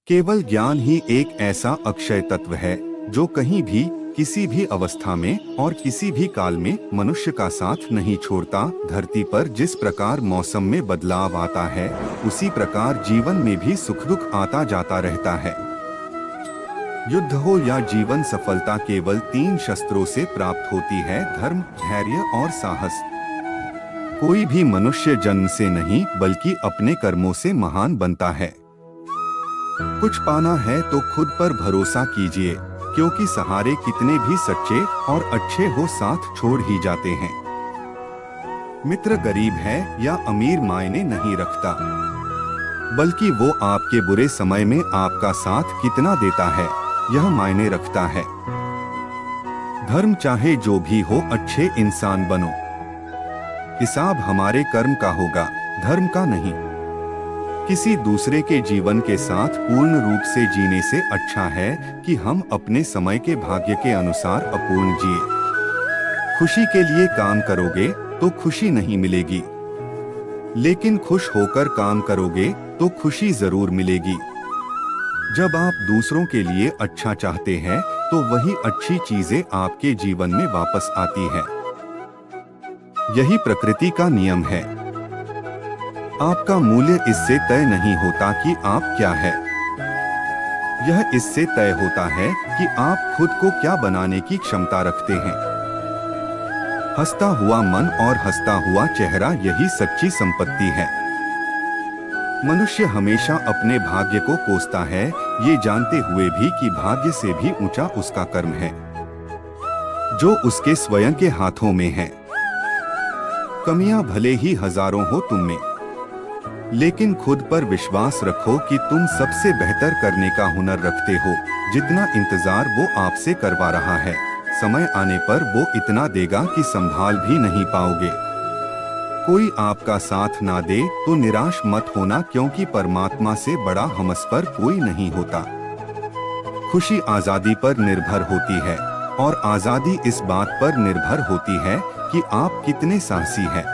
केवल ज्ञान ही एक ऐसा अक्षय तत्व है जो कहीं भी, किसी भी अवस्था में और किसी भी काल में मनुष्य का साथ नहीं छोड़ता। धरती पर जिस प्रकार मौसम में बदलाव आता है, उसी प्रकार जीवन में भी सुख दुख आता जाता रहता है। युद्ध हो या जीवन सफलता केवल 3 शस्त्रों से प्राप्त होती है: धर्म, धैर्य और साहस। कोई भी मनुष्य जन्म से नहीं बल्कि अपने कर्मों से महान बनता है। कुछ पाना है तो खुद पर भरोसा कीजिए, क्योंकि सहारे कितने भी सच्चे और अच्छे हो साथ छोड़ ही जाते हैं। मित्र गरीब है या अमीर मायने नहीं रखता, बल्कि वो आपके बुरे समय में आपका साथ कितना देता है यह मायने रखता है। धर्म चाहे जो भी हो, अच्छे इंसान बनो। हिसाब हमारे कर्म का होगा, धर्म का नहीं। किसी दूसरे के जीवन के साथ पूर्ण रूप से जीने से अच्छा है कि हम अपने समय के भाग्य के अनुसार अपूर्ण जिए। खुशी के लिए काम करोगे तो खुशी नहीं मिलेगी, लेकिन खुश होकर काम करोगे तो खुशी जरूर मिलेगी। जब आप दूसरों के लिए अच्छा चाहते हैं तो वही अच्छी चीजें आपके जीवन में वापस आती है। यही प्रकृति का नियम है। आपका मूल्य इससे तय नहीं होता कि आप क्या है, यह इससे तय होता है कि आप खुद को क्या बनाने की क्षमता रखते हैं। हंसता हुआ मन और हंसता हुआ चेहरा, यही सच्ची संपत्ति है। मनुष्य हमेशा अपने भाग्य को कोसता है, ये जानते हुए भी कि भाग्य से भी ऊंचा उसका कर्म है, जो उसके स्वयं के हाथों में है। कमियां भले ही हजारों हो तुम में, लेकिन खुद पर विश्वास रखो कि तुम सबसे बेहतर करने का हुनर रखते हो। जितना इंतजार वो आपसे करवा रहा है, समय आने पर वो इतना देगा कि संभाल भी नहीं पाओगे। कोई आपका साथ ना दे तो निराश मत होना, क्योंकि परमात्मा से बड़ा हमसफर कोई नहीं होता। खुशी आजादी पर निर्भर होती है, और आजादी इस बात पर निर्भर होती है कि आप कितने साहसी हैं।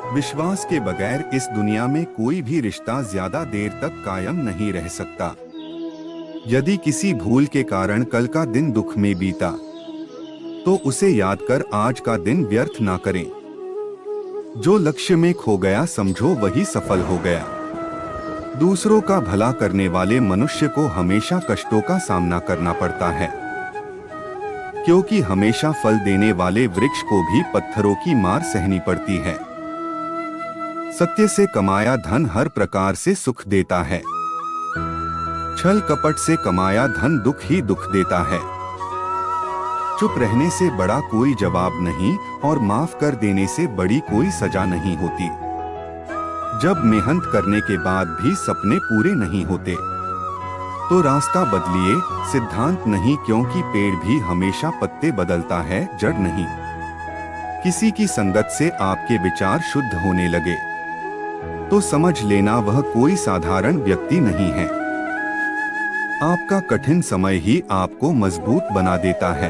विश्वास के बगैर इस दुनिया में कोई भी रिश्ता ज्यादा देर तक कायम नहीं रह सकता। यदि किसी भूल के कारण कल का दिन दुख में बीता, तो उसे याद कर आज का दिन व्यर्थ ना करें। जो लक्ष्य में खो गया समझो वही सफल हो गया। दूसरों का भला करने वाले मनुष्य को हमेशा कष्टों का सामना करना पड़ता है, क्योंकि हमेशा फल देने वाले वृक्ष को भी पत्थरों की मार सहनी पड़ती है। सत्य से कमाया धन हर प्रकार से सुख देता है, छल कपट से कमाया धन दुख ही दुख देता है। चुप रहने से बड़ा कोई जवाब नहीं, और माफ कर देने से बड़ी कोई सजा नहीं होती। जब मेहनत करने के बाद भी सपने पूरे नहीं होते, तो रास्ता बदलिए, सिद्धांत नहीं, क्योंकि पेड़ भी हमेशा पत्ते बदलता है, जड़ नहीं। किसी की संगत से आपके विचार शुद्ध होने लगे तो समझ लेना वह कोई साधारण व्यक्ति नहीं है। आपका कठिन समय ही आपको मजबूत बना देता है।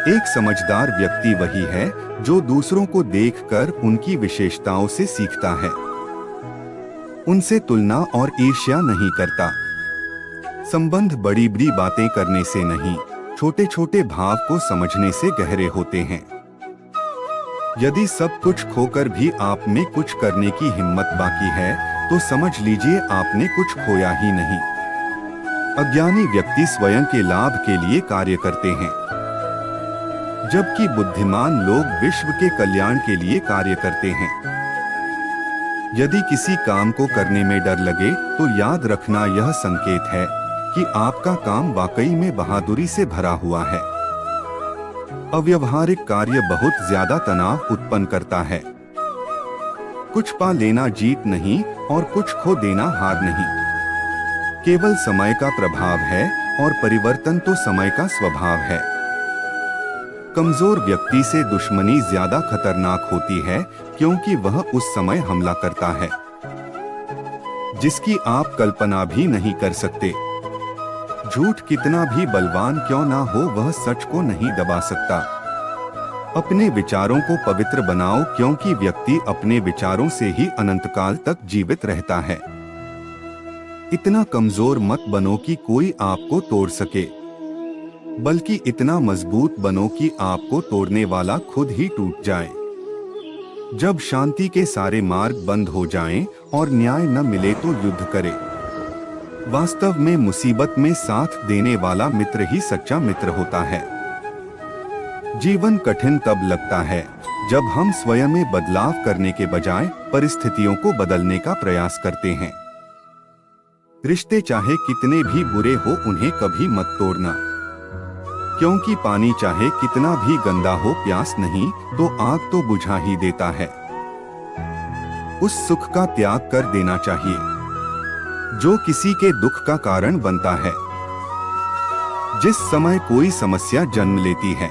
एक समझदार व्यक्ति वही है जो दूसरों को देखकर उनकी विशेषताओं से सीखता है, उनसे तुलना और ईर्ष्या नहीं करता। संबंध बड़ी बड़ी बातें करने से नहीं, छोटे छोटे भाव को समझने से गहरे होते हैं। यदि सब कुछ खोकर भी आप में कुछ करने की हिम्मत बाकी है, तो समझ लीजिए आपने कुछ खोया ही नहीं। अज्ञानी व्यक्ति स्वयं के लाभ के लिए कार्य करते हैं, जबकि बुद्धिमान लोग विश्व के कल्याण के लिए कार्य करते हैं। यदि किसी काम को करने में डर लगे तो याद रखना यह संकेत है कि आपका काम वाकई में बहादुरी से भरा हुआ है। अव्यवहारिक कार्य बहुत ज्यादा तनाव उत्पन्न करता है। कुछ पा लेना जीत नहीं, और कुछ खो देना हार नहीं। केवल समय का प्रभाव है, और परिवर्तन तो समय का स्वभाव है। कमजोर व्यक्ति से दुश्मनी ज्यादा खतरनाक होती है, क्योंकि वह उस समय हमला करता है जिसकी आप कल्पना भी नहीं कर सकते। झूठ कितना भी बलवान क्यों ना हो, वह सच को नहीं दबा सकता। अपने विचारों को पवित्र बनाओ, क्योंकि व्यक्ति अपने विचारों से ही अनंत काल तक जीवित रहता है। इतना कमजोर मत बनो कि कोई आपको तोड़ सके, बल्कि इतना मजबूत बनो कि आपको तोड़ने वाला खुद ही टूट जाए। जब शांति के सारे मार्ग बंद हो जाएं और न्याय न मिले तो युद्ध करें। वास्तव में मुसीबत में साथ देने वाला मित्र ही सच्चा मित्र होता है। जीवन कठिन तब लगता है जब हम स्वयं में बदलाव करने के बजाय परिस्थितियों को बदलने का प्रयास करते हैं। रिश्ते चाहे कितने भी बुरे हो उन्हें कभी मत तोड़ना, क्योंकि पानी चाहे कितना भी गंदा हो प्यास नहीं तो आग तो बुझा ही देता है। उस सुख का त्याग कर देना चाहिए जो किसी के दुख का कारण बनता है। जिस समय कोई समस्या जन्म लेती है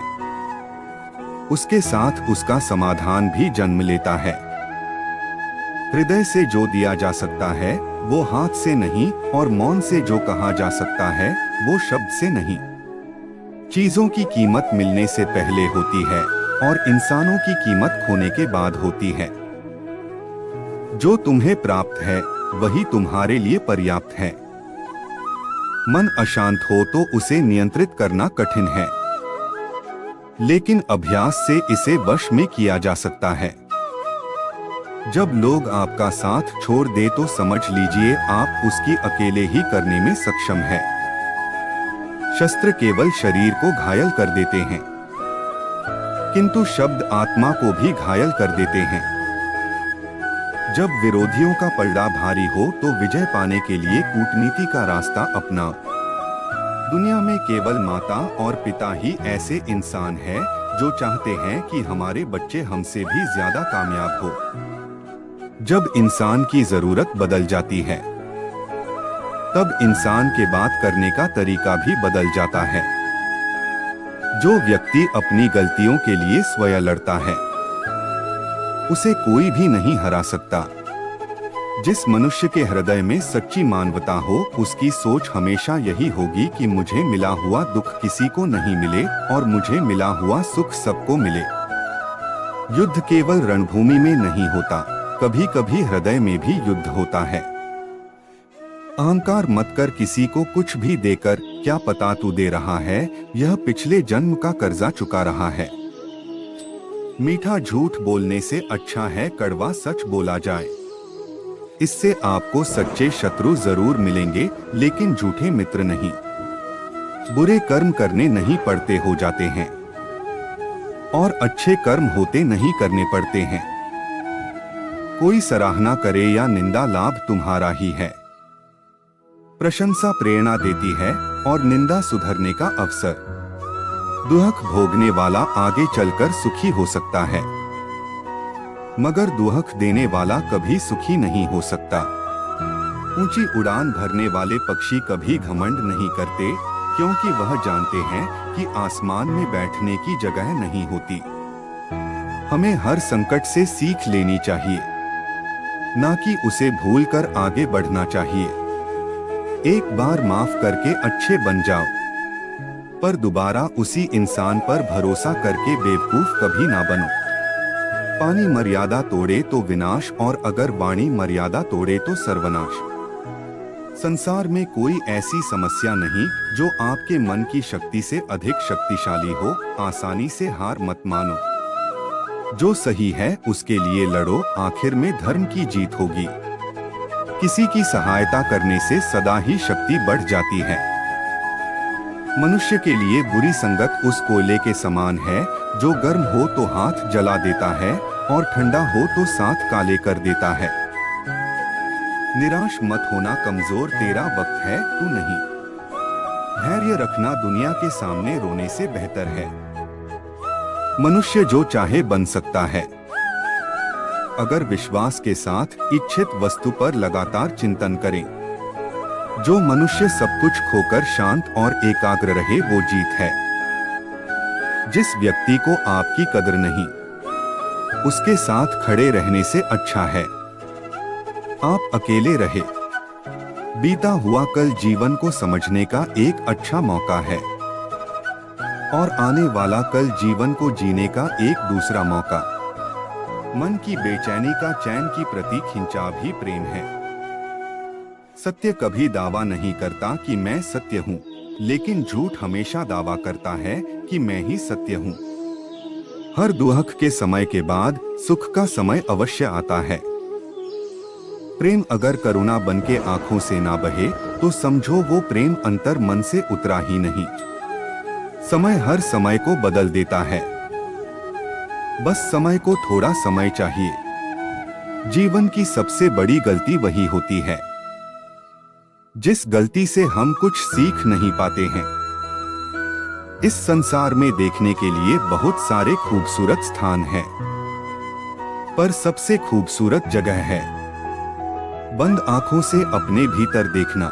उसके साथ उसका समाधान भी जन्म लेता है। हृदय से जो दिया जा सकता है वो हाथ से नहीं, और मौन से जो कहा जा सकता है वो शब्द से नहीं। चीजों की कीमत मिलने से पहले होती है और इंसानों की कीमत खोने के बाद होती है। जो तुम्हें प्राप्त है वही तुम्हारे लिए पर्याप्त है। मन अशांत हो तो उसे नियंत्रित करना कठिन है, लेकिन अभ्यास से इसे वश में किया जा सकता है। जब लोग आपका साथ छोड़ दे तो समझ लीजिए आप उसकी अकेले ही करने में सक्षम है। शस्त्र केवल शरीर को घायल कर देते हैं, किंतु शब्द आत्मा को भी घायल कर देते हैं। जब विरोधियों का पलड़ा भारी हो तो विजय पाने के लिए कूटनीति का रास्ता अपनाओ। दुनिया में केवल माता और पिता ही ऐसे इंसान हैं जो चाहते हैं कि हमारे बच्चे हमसे भी ज्यादा कामयाब हो। जब इंसान की जरूरत बदल जाती है तब इंसान के बात करने का तरीका भी बदल जाता है। जो व्यक्ति अपनी गलतियों के लिए स्वयं लड़ता है उसे कोई भी नहीं हरा सकता। जिस मनुष्य के हृदय में सच्ची मानवता हो उसकी सोच हमेशा यही होगी कि मुझे मिला हुआ दुख किसी को नहीं मिले और मुझे मिला हुआ सुख सबको मिले। युद्ध केवल रणभूमि में नहीं होता, कभी कभी हृदय में भी युद्ध होता है। अहंकार मत कर किसी को कुछ भी देकर, क्या पता तू दे रहा है यह पिछले जन्म का कर्जा चुका रहा है। मीठा झूठ बोलने से अच्छा है कड़वा सच बोला जाए। इससे आपको सच्चे शत्रु जरूर मिलेंगे लेकिन झूठे मित्र नहीं। बुरे कर्म करने नहीं पड़ते हो जाते हैं और अच्छे कर्म होते नहीं करने पड़ते हैं। कोई सराहना करे या निंदा लाभ तुम्हारा ही है। प्रशंसा प्रेरणा देती है और निंदा सुधरने का अवसर। दुख भोगने वाला आगे चलकर सुखी हो सकता है, मगर दुख देने वाला कभी सुखी नहीं हो सकता। ऊंची उड़ान भरने वाले पक्षी कभी घमंड नहीं करते, क्योंकि वह जानते हैं कि आसमान में बैठने की जगह नहीं होती। हमें हर संकट से सीख लेनी चाहिए, ना कि उसे भूलकर आगे बढ़ना चाहिए। एक बार माफ करके अच्छे बन जाओ, पर दोबारा उसी इंसान पर भरोसा करके बेवकूफ कभी ना बनो। पानी मर्यादा तोड़े तो विनाश, और अगर वाणी मर्यादा तोड़े तो सर्वनाश। संसार में कोई ऐसी समस्या नहीं जो आपके मन की शक्ति से अधिक शक्तिशाली हो। आसानी से हार मत मानो। जो सही है उसके लिए लड़ो, आखिर में धर्म की जीत होगी। किसी की सहायता करने से सदा ही शक्ति बढ़ जाती है। मनुष्य के लिए बुरी संगत उस कोयले के समान है जो गर्म हो तो हाथ जला देता है और ठंडा हो तो साथ काले कर देता है। निराश मत होना, कमजोर तेरा वक्त है, तू नहीं। धैर्य रखना दुनिया के सामने रोने से बेहतर है। मनुष्य जो चाहे बन सकता है, अगर विश्वास के साथ इच्छित वस्तु पर लगातार चिंतन करें। जो मनुष्य सब कुछ खोकर शांत और एकाग्र रहे वो जीत है। जिस व्यक्ति को आपकी कदर नहीं, उसके साथ खड़े रहने से अच्छा है आप अकेले रहे। बीता हुआ कल जीवन को समझने का एक अच्छा मौका है, और आने वाला कल जीवन को जीने का एक दूसरा मौका। मन की बेचैनी का चैन की प्रतीक खिंचाव ही प्रेम है। सत्य कभी दावा नहीं करता कि मैं सत्य हूँ, लेकिन झूठ हमेशा दावा करता है कि मैं ही सत्य हूँ। हर दुख के समय के बाद सुख का समय अवश्य आता है। प्रेम अगर करुणा बन के आंखों से ना बहे तो समझो वो प्रेम अंतर मन से उतरा ही नहीं। समय हर समय को बदल देता है, बस समय को थोड़ा समय चाहिए। जीवन की सबसे बड़ी गलती वही होती है जिस गलती से हम कुछ सीख नहीं पाते हैं। इस संसार में देखने के लिए बहुत सारे खूबसूरत स्थान हैं, पर सबसे खूबसूरत जगह है बंद आंखों से अपने भीतर देखना।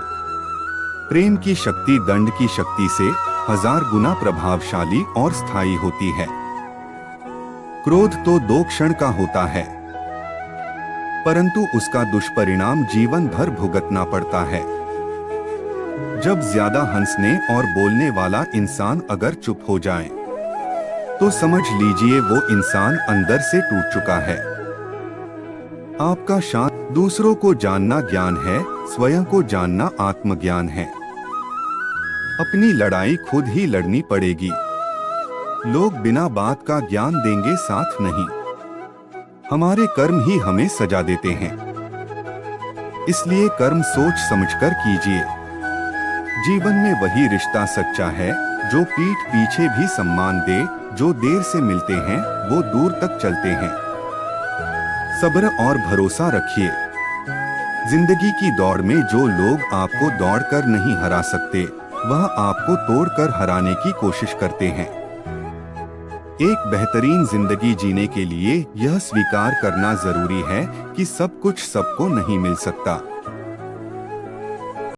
प्रेम की शक्ति दंड की शक्ति से 1000 गुना प्रभावशाली और स्थायी होती है। क्रोध तो 2 क्षण का होता है, परंतु उसका दुष्परिणाम जीवन भर भुगतना पड़ता है। जब ज्यादा हंसने और बोलने वाला इंसान अगर चुप हो जाए तो समझ लीजिए वो इंसान अंदर से टूट चुका है। आपका शांत दूसरों को जानना ज्ञान है, स्वयं को जानना आत्मज्ञान है। अपनी लड़ाई खुद ही लड़नी पड़ेगी। लोग बिना बात का ज्ञान देंगे साथ नहीं। हमारे कर्म ही हमें सजा देते हैं, इसलिए कर्म सोच समझकर कीजिए। जीवन में वही रिश्ता सच्चा है जो पीठ पीछे भी सम्मान दे। जो देर से मिलते हैं वो दूर तक चलते हैं। सब्र और भरोसा रखिए। जिंदगी की दौड़ में जो लोग आपको दौड़कर नहीं हरा सकते वह आपको तोड़कर हराने की कोशिश करते हैं। एक बेहतरीन जिंदगी जीने के लिए यह स्वीकार करना जरूरी है कि सब कुछ सबको नहीं मिल सकता।